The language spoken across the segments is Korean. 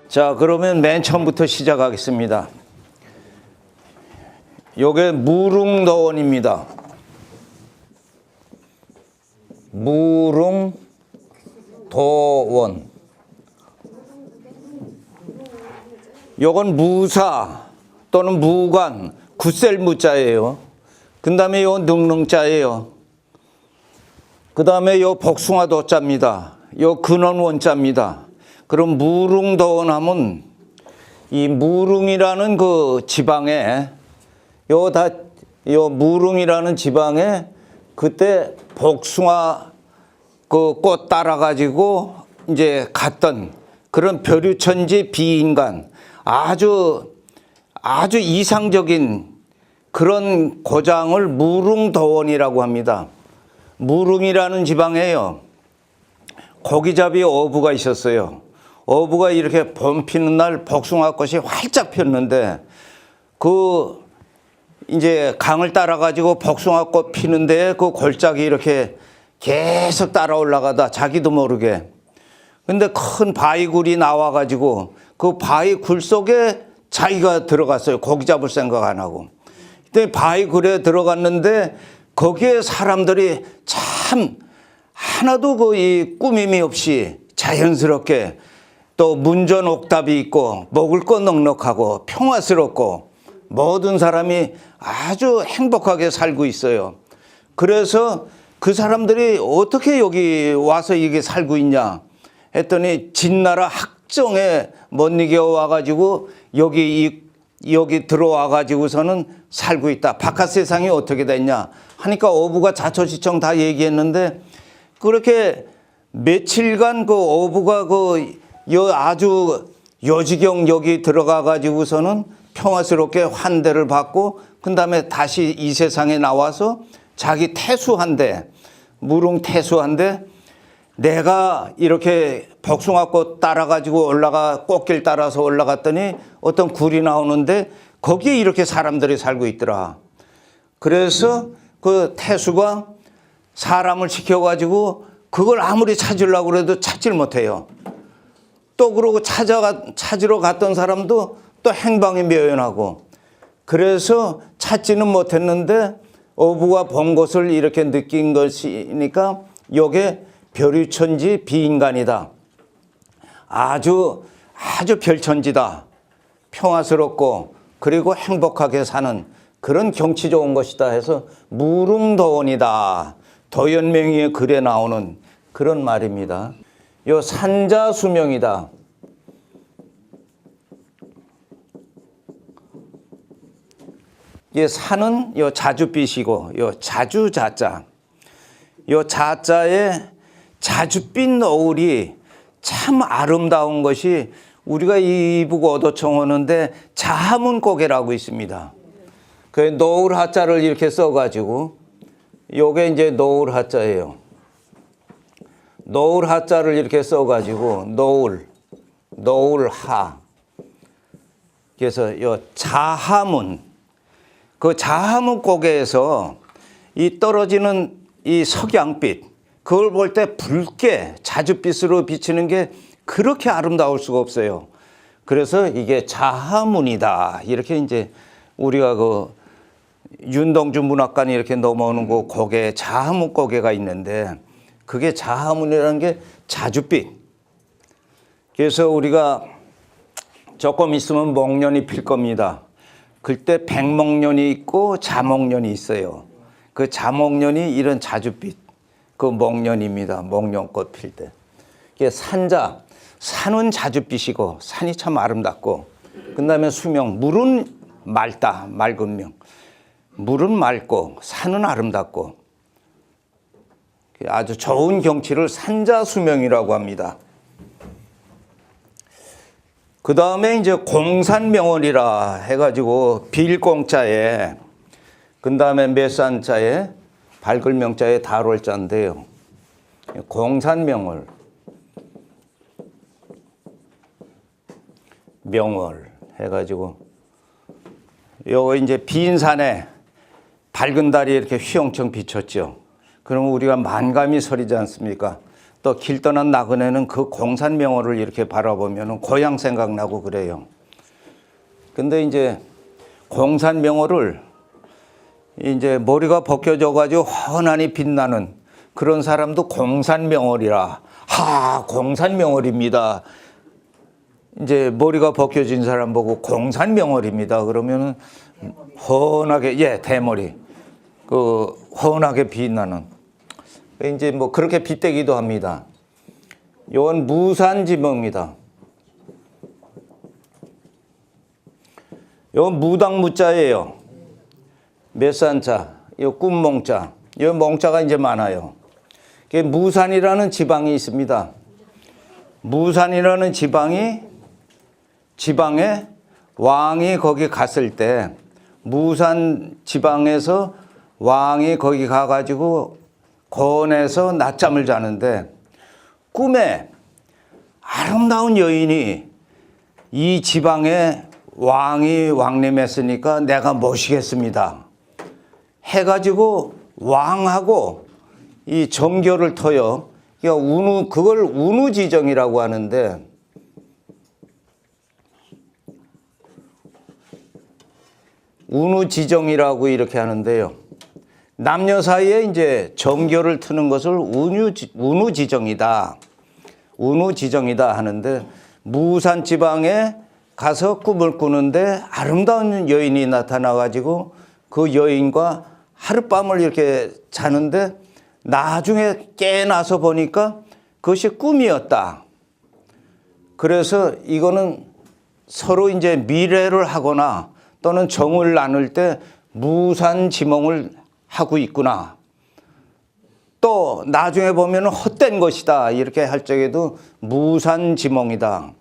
자, 그러면 맨 처음부터 시작하겠습니다. 요게 무릉도원입니다. 무릉도원. 요건 무사 또는 무관, 굳셀 무자예요. 그 다음에 요 능능자예요. 그 다음에 요 복숭아도자입니다. 요 근원원자입니다. 그럼 무릉도원 하면 이 무릉이라는 그 지방에 요 무릉이라는 지방에 그때 복숭아 그 꽃 따라가지고 이제 갔던 그런 벼류천지 비인간 아주 이상적인 그런 고장을 무릉도원이라고 합니다. 무릉이라는 지방에요. 고기잡이 어부가 있었어요. 어부가 이렇게 봄 피는 날 복숭아꽃이 활짝 폈는데 그 이제 강을 따라 가지고 복숭아꽃 피는데 그 골짜기 이렇게 계속 따라 올라가다 자기도 모르게 근데 큰 바위굴이 나와 가지고 그 바위굴 속에 자기가 들어갔어요. 고기 잡을 생각 안 하고. 그때 바위굴에 들어갔는데 거기에 사람들이 참 하나도 그 이 꾸밈이 없이 자연스럽게 또 문전옥답이 있고 먹을 거 넉넉하고 평화스럽고 모든 사람이 아주 행복하게 살고 있어요. 그래서 그 사람들이 어떻게 여기 와서 이게 살고 있냐 했더니 진나라 학정에 못 이겨 와가지고 여기 들어와가지고서는 살고 있다. 바깥 세상이 어떻게 됐냐 하니까 어부가 자초지청 다 얘기했는데 그렇게 며칠간 그 어부가 아주 여지경 여기 들어가 가지고서는 평화스럽게 환대를 받고 그 다음에 다시 이 세상에 나와서 자기 태수한데 무릉 태수한데 내가 이렇게 복숭아꽃 따라 가지고 꽃길 따라서 올라갔더니 어떤 굴이 나오는데 거기에 이렇게 사람들이 살고 있더라. 그래서 그 태수가 사람을 시켜 가지고 그걸 아무리 찾으려고 그래도 찾질 못해요. 또 그러고 찾으러 갔던 사람도 또 행방이 묘연하고 그래서 찾지는 못했는데 어부가 본 것을 이렇게 느낀 것이니까 요게 벼류천지 비인간이다. 아주 별천지다. 평화스럽고 그리고 행복하게 사는 그런 경치 좋은 것이다 해서 무릉도원이다. 도연명의의 글에 나오는 그런 말입니다. 요 산자수명이다. 이 산은 요 자줏빛이고 요 자주자자. 요 자자에 자줏빛 노을이 참 아름다운 것이 우리가 이북 어도청하는데 자하문고개라고 있습니다. 그 노을 하자를 이렇게 써가지고 요게 이제 노을 하자예요. 노을 하자를 이렇게 써가지고 노을하. 그래서 요 자하문 그 자하문 고개에서 이 떨어지는 이 석양빛 그걸 볼 때 붉게 자줏빛으로 비치는 게 그렇게 아름다울 수가 없어요. 그래서 이게 자하문이다. 이렇게 이제 우리가 그 윤동주 문학관이 이렇게 넘어오는 그 고개 자하문 고개가 있는데 그게 자하문이라는 게 자줏빛. 그래서 우리가 조금 있으면 목련이 필 겁니다. 그때 백목련이 있고 자목련이 있어요. 그 자목련이 이런 자줏빛 그 목련입니다. 목련꽃 필 때. 이게 산은 자줏빛이고 산이 참 아름답고 그다음에 수명 물은 맑다. 맑은 명. 물은 맑고 산은 아름답고 아주 좋은 경치를 산자수명이라고 합니다. 그 다음에 이제 공산명월이라 해가지고 빌공자에 그 다음에 몇산자에 발글명자에 달월자인데요. 공산명월 명월 해가지고 요거 이제 빈 산에 밝은 달이 이렇게 휘영청 비쳤죠. 그러면 우리가 만감이 서리지 않습니까? 또 또 길 떠난 나그네는 그 공산명호를 이렇게 바라보면 고향 생각나고 그래요. 근데 이제 공산명호를 이제 머리가 벗겨져 가지고 훤하니 빛나는 그런 사람도 공산명월이라. 공산명월입니다. 이제 머리가 벗겨진 사람 보고 공산명월입니다. 그러면은 훤하게, 대머리. 그 훤하게 빛나는. 이제 뭐 그렇게 빗대기도 합니다. 이건 무산지명입니다. 이건 무당무자예요. 몇 산자, 이 꿈몽자, 이 몽자가 이제 많아요. 무산이라는 지방이 있습니다. 무산이라는 지방에 왕이 거기 갔을 때 무산 지방에서 왕이 거기 가가지고 건에서 낮잠을 자는데 꿈에 아름다운 여인이 이 지방에 왕이 왕림했으니까 내가 모시겠습니다 해가지고 왕하고 이 정교를 터요. 그걸 운우지정이라고 하는데, 운우지정이라고 이렇게 하는데요. 남녀 사이에 이제 정교를 트는 것을 운우지정이다. 운우지정이다 하는데, 무산 지방에 가서 꿈을 꾸는데 아름다운 여인이 나타나가지고 그 여인과 하룻밤을 이렇게 자는데 나중에 깨나서 보니까 그것이 꿈이었다. 그래서 이거는 서로 이제 미래를 하거나 또는 정을 나눌 때 무산지몽을 하고 있구나. 또 나중에 보면 헛된 것이다. 이렇게 할 적에도 무산지몽이다.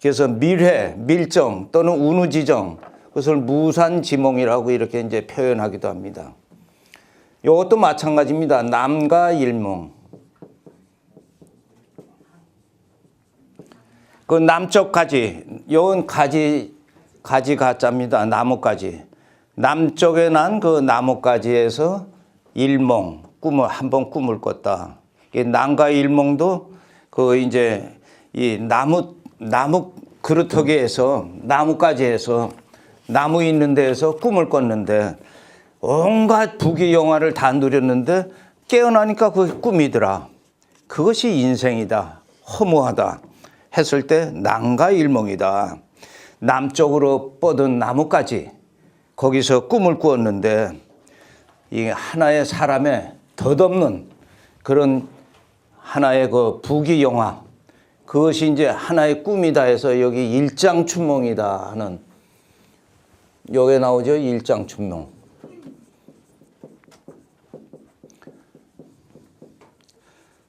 그래서 밀회, 밀정 또는 운우지정, 그것을 무산지몽이라고 이렇게 이제 표현하기도 합니다. 이것도 마찬가지입니다. 남가 일몽. 그 남쪽 가지, 이건 가지가자입니다. 나뭇가지. 남쪽에 난 그 나뭇가지에서 일몽, 한번 꿈을 꿨다. 남가 일몽도 그 이제 이 나무 그루터기에서 나뭇가지에서 나무 있는 데에서 꿈을 꿨는데 온갖 부귀영화를 다 누렸는데 깨어나니까 그게 꿈이더라. 그것이 인생이다. 허무하다. 했을 때 남가일몽이다. 남쪽으로 뻗은 나뭇가지 거기서 꿈을 꾸었는데 이 하나의 사람의 덧없는 그런 하나의 그 부귀영화 그것이 이제 하나의 꿈이다 해서 여기 일장춘몽이다 하는 여기에 나오죠. 일장춘몽.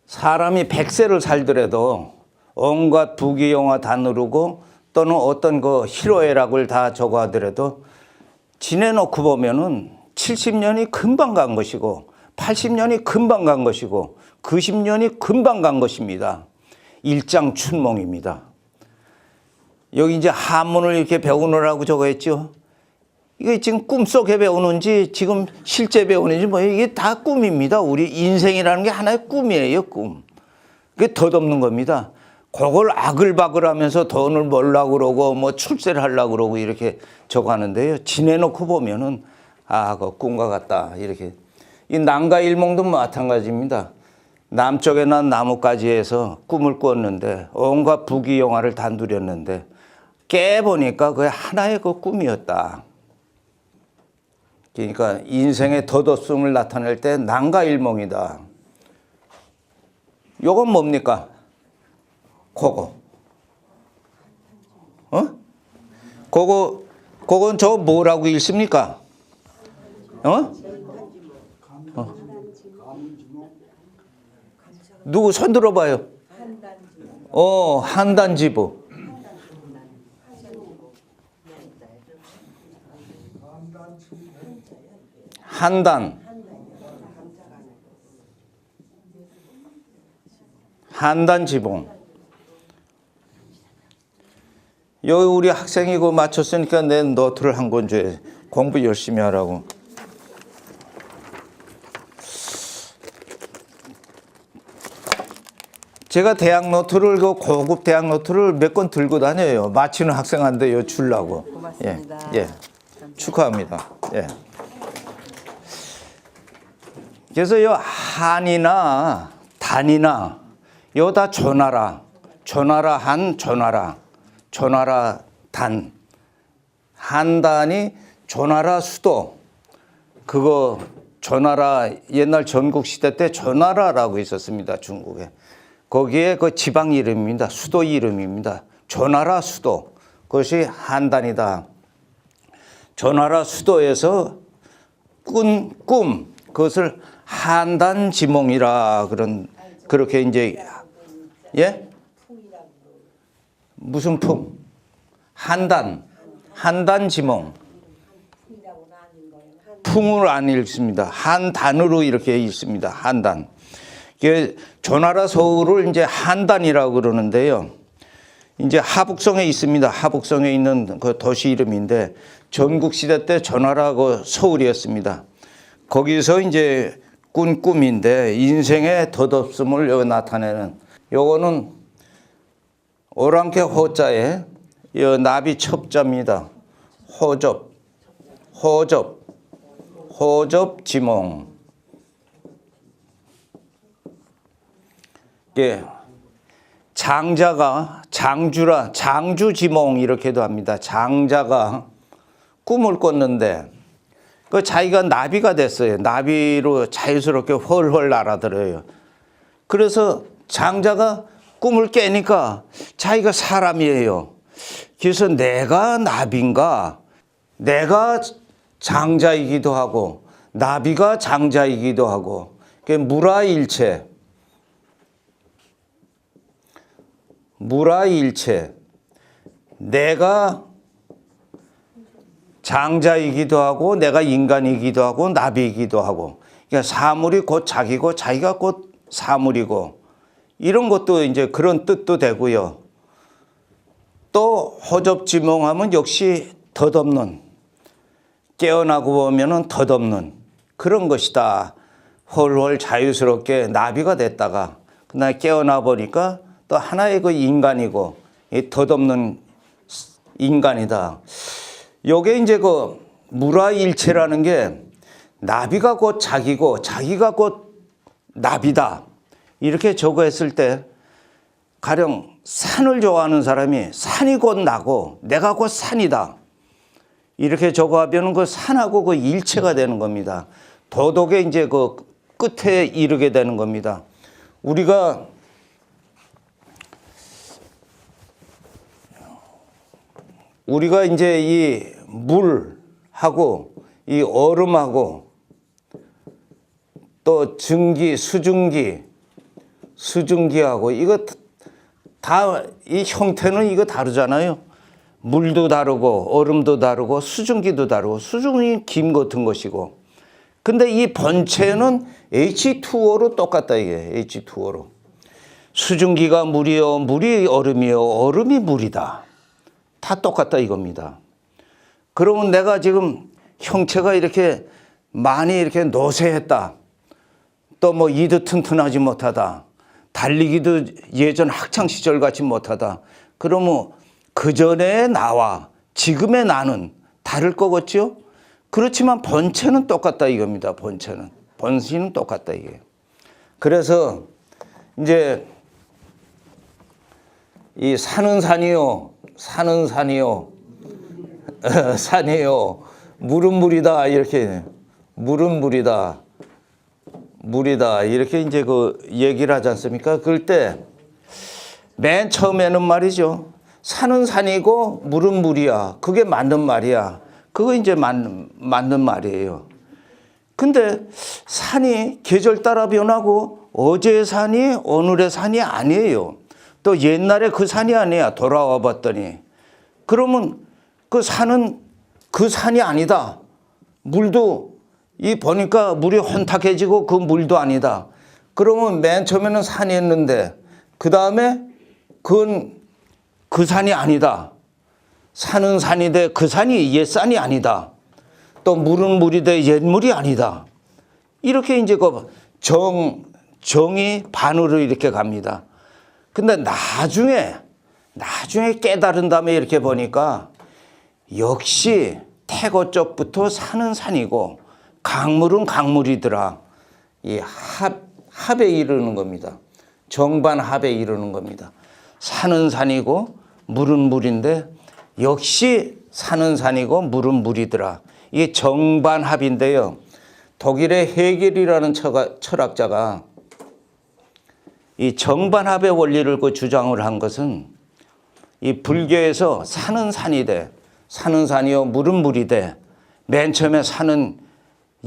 사람이 100세를 살더라도 온갖 부귀영화 다 누르고 또는 어떤 그 희로애락을 다 저거 하더라도 지내놓고 보면은 70년이 금방 간 것이고 80년이 금방 간 것이고 90년이 금방 간 것입니다. 일장춘몽입니다. 여기 이제 한문을 이렇게 배우느라고 저거 했죠. 이게 지금 꿈속에 배우는지 지금 실제 배우는지 뭐 이게 다 꿈입니다. 우리 인생이라는 게 하나의 꿈이에요. 꿈. 그게 덧없는 겁니다. 그걸 아글바글 하면서 돈을 벌려고 그러고 뭐 출세를 하려고 그러고 이렇게 저거 하는데요. 지내놓고 보면은 그 꿈과 같다. 이렇게. 이 남가일몽도 마찬가지입니다. 남쪽에 난 나뭇가지에서 꿈을 꿨는데 온갖 부귀영화를 다 누렸는데 깨보니까 그게 하나의 그 꿈이었다. 그러니까 인생의 덧없음을 나타낼 때 남가일몽이다. 요건 뭡니까? 그거. 그건 저 뭐라고 읽습니까? 누구 손 들어봐요. 한단지부. 한단지봉. 여기 우리 학생이 그거 맞췄으니까 내 노트를 한 권 줘야 공부 열심히 하라고. 제가 대학 노트를 그 고급 대학 노트를 몇 권 들고 다녀요. 마치는 학생한테 요 주려고. 고맙습니다. 예. 축하합니다. 예. 그래서 요 한이나 단이나 요 다 조나라, 조나라 한, 조나라, 조나라 단, 한단이 조나라 수도. 그거 조나라 옛날 전국 시대 때 조나라라고 있었습니다. 중국에. 거기에 그 지방 이름입니다. 수도 이름입니다. 조나라 수도. 그것이 한단이다. 조나라 수도에서 꾼 꿈, 그것을 한단지몽이라 그렇게 이제 예? 무슨 풍? 한단지몽. 풍을 안 읽습니다. 한단으로 이렇게 있습니다. 한단. 이게 조나라 서울을 이제 한단이라고 그러는데요. 이제 하북성에 있습니다. 하북성에 있는 그 도시 이름인데 전국 시대 때 조나라고 서울이었습니다. 거기서 이제 꾼 꿈인데 인생의 덧없음을 여기 나타내는 요거는 오랑캐 호자에 나비 첩자입니다. 호접 지몽. 예. 장자가 장주지몽 이렇게도 합니다. 장자가 꿈을 꿨는데 그 자기가 나비가 됐어요. 나비로 자유스럽게 헐헐 날아들어요. 그래서 장자가 꿈을 깨니까 자기가 사람이에요. 그래서 내가 나비인가? 내가 장자이기도 하고 나비가 장자이기도 하고 무라일체. 내가 장자이기도 하고 내가 인간이기도 하고 나비이기도 하고 그러니까 사물이 곧 자기고 자기가 곧 사물이고 이런 것도 이제 그런 뜻도 되고요. 또 호접지몽하면 역시 덧없는 깨어나고 보면은 덧없는 그런 것이다. 헐헐 자유스럽게 나비가 됐다가 그날 깨어나 보니까 또 하나의 그 인간이고 덧없는 인간이다. 요게 이제 그 무라일체라는 게 나비가 곧 자기고 자기가 곧 나비다. 이렇게 적어했을 때 가령 산을 좋아하는 사람이 산이 곧 나고 내가 곧 산이다. 이렇게 적어하면 그 산하고 그 일체가 되는 겁니다. 도덕의 이제 그 끝에 이르게 되는 겁니다. 우리가 이제 이 물하고 이 얼음하고 또 수증기하고 이거 다 이 형태는 이거 다르잖아요. 물도 다르고 얼음도 다르고 수증기도 다르고 수증이 김 같은 것이고 근데 이 본체는 H2O로 똑같다 이게 H2O로. 수증기가 물이요 물이 얼음이요 얼음이 물이다. 다 똑같다 이겁니다. 그러면 내가 지금 형체가 이렇게 많이 이렇게 노쇠했다. 또 뭐 이도 튼튼하지 못하다. 달리기도 예전 학창시절 같이 못하다. 그러면 그전의 나와 지금의 나는 다를 거겠죠? 그렇지만 본체는 똑같다 이겁니다. 본신은 똑같다 이게. 그래서 이제 이 산은 산이요. 산이요. 물은 물이다. 이렇게. 물은 물이다. 이렇게 이제 그 얘기를 하지 않습니까? 그럴 때 맨 처음에는 말이죠. 산은 산이고 물은 물이야. 그게 맞는 말이야. 그거 이제 맞는 말이에요. 근데 산이 계절 따라 변하고 어제의 산이 오늘의 산이 아니에요. 또 옛날에 그 산이 아니야. 돌아와 봤더니. 그러면 그 산은 그 산이 아니다. 물도 이 보니까 물이 혼탁해지고 그 물도 아니다. 그러면 맨 처음에는 산이었는데 그 다음에 그건 그 산이 아니다. 산은 산이되 그 산이 옛 산이 아니다. 또 물은 물이되 옛 물이 아니다. 이렇게 이제 그 정이 반으로 이렇게 갑니다. 근데 나중에 깨달은 다음에 이렇게 보니까 역시 태거 쪽부터 산은 산이고 강물은 강물이더라. 이 합에 이르는 겁니다. 정반합에 이르는 겁니다. 산은 산이고 물은 물인데 역시 산은 산이고 물은 물이더라. 이게 정반합인데요. 독일의 헤겔이라는 철학자가 이 정반합의 원리를 주장을 한 것은 이 불교에서 산은 산이 돼. 산은 산이요 물은 물이 돼. 맨 처음에 산은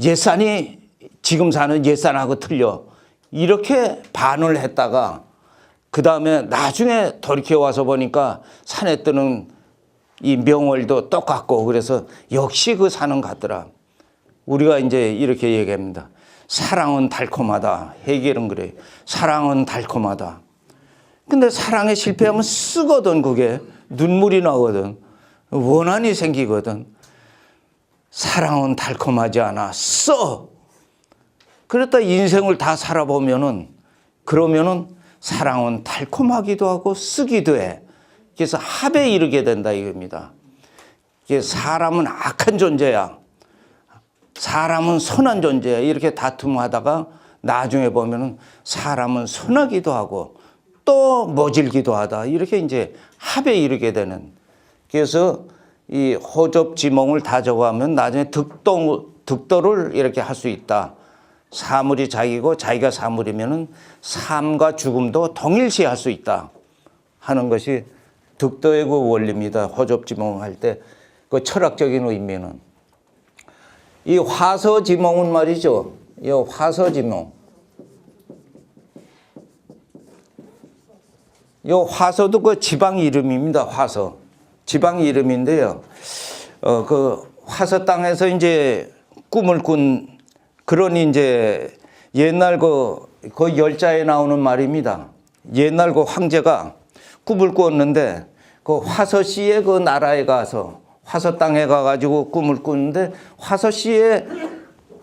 옛산이 지금 사는 옛산하고 틀려. 이렇게 반을 했다가 그 다음에 나중에 돌이켜 와서 보니까 산에 뜨는 이 명월도 똑같고 그래서 역시 그 산은 같더라. 우리가 이제 이렇게 얘기합니다. 사랑은 달콤하다. 헤겔은 그래요. 사랑은 달콤하다. 근데 사랑에 실패하면 쓰거든. 그게 눈물이 나거든. 원한이 생기거든. 사랑은 달콤하지 않아. 써. 그랬다 인생을 다 살아보면은 그러면은 사랑은 달콤하기도 하고 쓰기도 해. 그래서 합에 이르게 된다 이겁니다. 사람은 악한 존재야. 사람은 선한 존재야. 이렇게 다툼하다가 나중에 보면은 사람은 선하기도 하고 또 모질기도 하다. 이렇게 이제 합에 이르게 되는. 그래서 이 호접지몽을 다 적어가면 나중에 득도를 이렇게 할 수 있다. 사물이 자기고 자기가 사물이면은 삶과 죽음도 동일시 할 수 있다 하는 것이 득도의 그 원리입니다. 호접지몽 할 때 그 철학적인 의미는 이 화서지몽은 말이죠. 이 화서지몽. 이 화서도 그 지방 이름입니다. 화서. 지방 이름인데요. 그 화서 땅에서 이제 꿈을 꾼 그런 이제 옛날 그 열자에 나오는 말입니다. 옛날 그 황제가 꿈을 꾸었는데 그 화서시의 그 나라에 가서 화서 땅에 가가지고 꿈을 꾸는데 화서시의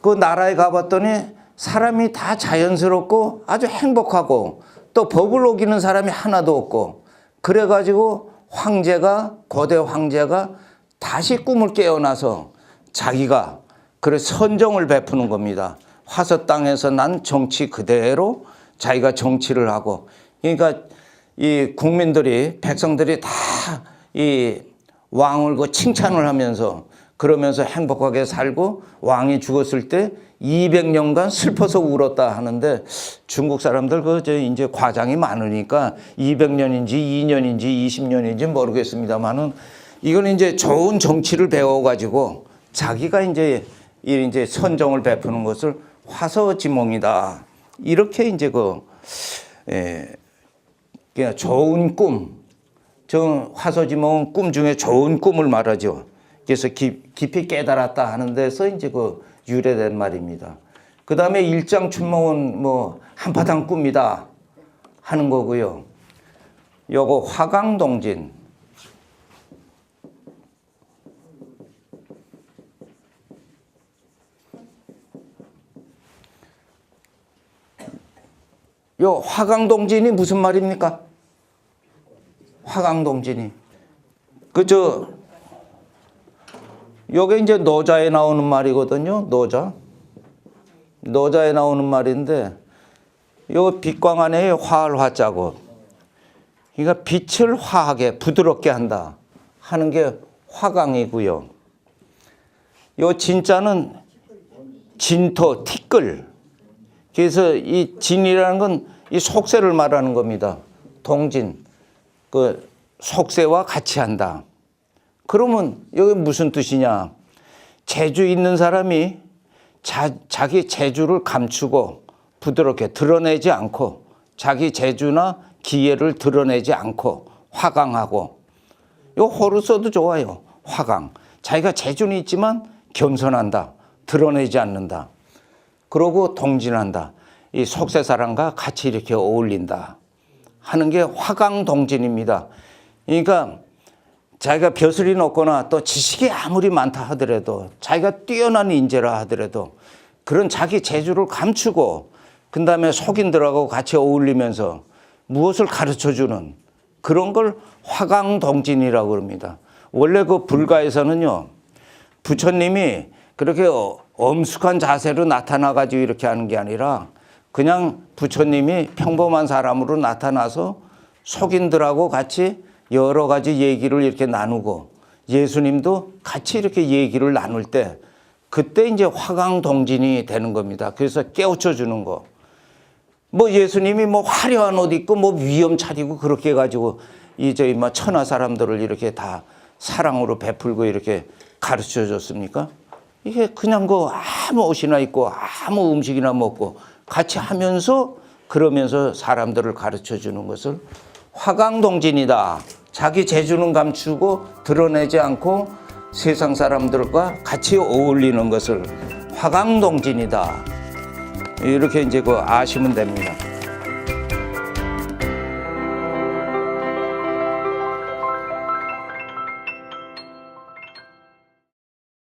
그 나라에 가봤더니 사람이 다 자연스럽고 아주 행복하고 또 법을 어기는 사람이 하나도 없고 그래가지고 고대 황제가 다시 꿈을 깨어나서 자기가 그래 선정을 베푸는 겁니다. 화서 땅에서 난 정치 그대로 자기가 정치를 하고 그러니까 이 국민들이 백성들이 다 이 왕을 그 칭찬을 하면서 그러면서 행복하게 살고 왕이 죽었을 때 200년간 슬퍼서 울었다 하는데 중국 사람들 이제 과장이 많으니까 200년인지 2년인지 20년인지 모르겠습니다만은 이건 이제 좋은 정치를 배워가지고 자기가 이제 선정을 베푸는 것을 화서지몽이다. 이렇게 이제 그냥 좋은 꿈. 저 화서지몽은 꿈 중에 좋은 꿈을 말하죠. 그래서 깊이 깨달았다 하는 데서 이제 유래된 말입니다. 그 다음에 일장춘몽은 뭐 한바탕 꿈이다 하는 거고요. 요거 화강동진. 요 화강동진이 무슨 말입니까? 화강동진이. 요게 이제 노자에 나오는 말이거든요. 노자에 나오는 말인데 요 빛광 안에 화할 화자고 그러니까 빛을 화하게 부드럽게 한다 하는 게 화강이고요. 요 진자는 진토, 티끌. 그래서 이 진이라는 건 이 속세를 말하는 겁니다. 동진. 그 속세와 같이 한다. 그러면 여기 무슨 뜻이냐? 재주 있는 사람이 자기 재주를 감추고 부드럽게 드러내지 않고 자기 재주나 기회를 드러내지 않고 화강하고 요 호로 써도 좋아요. 화강. 자기가 재주는 있지만 겸손한다. 드러내지 않는다. 그러고 동진한다. 이 속세 사람과 같이 이렇게 어울린다 하는 게 화강동진입니다. 그러니까 자기가 벼슬이 높거나 또 지식이 아무리 많다 하더라도 자기가 뛰어난 인재라 하더라도 그런 자기 재주를 감추고 그 다음에 속인들하고 같이 어울리면서 무엇을 가르쳐 주는 그런 걸 화강동진이라고 그럽니다. 원래 그 불가에서는요, 부처님이 그렇게 엄숙한 자세로 나타나가지고 이렇게 하는 게 아니라 그냥 부처님이 평범한 사람으로 나타나서 속인들하고 같이 여러 가지 얘기를 이렇게 나누고 예수님도 같이 이렇게 얘기를 나눌 때 그때 이제 화강동진이 되는 겁니다. 그래서 깨우쳐 주는 거. 뭐 예수님이 뭐 화려한 옷 입고 뭐 위엄 차리고 그렇게 해가지고 이제 뭐 천하 사람들을 이렇게 다 사랑으로 베풀고 이렇게 가르쳐 줬습니까? 이게 그냥 그 아무 옷이나 입고 아무 음식이나 먹고 같이 하면서 그러면서 사람들을 가르쳐 주는 것을 화강동진이다. 자기 재주는 감추고 드러내지 않고 세상 사람들과 같이 어울리는 것을 화강동진이다. 이렇게 이제 그 아시면 됩니다.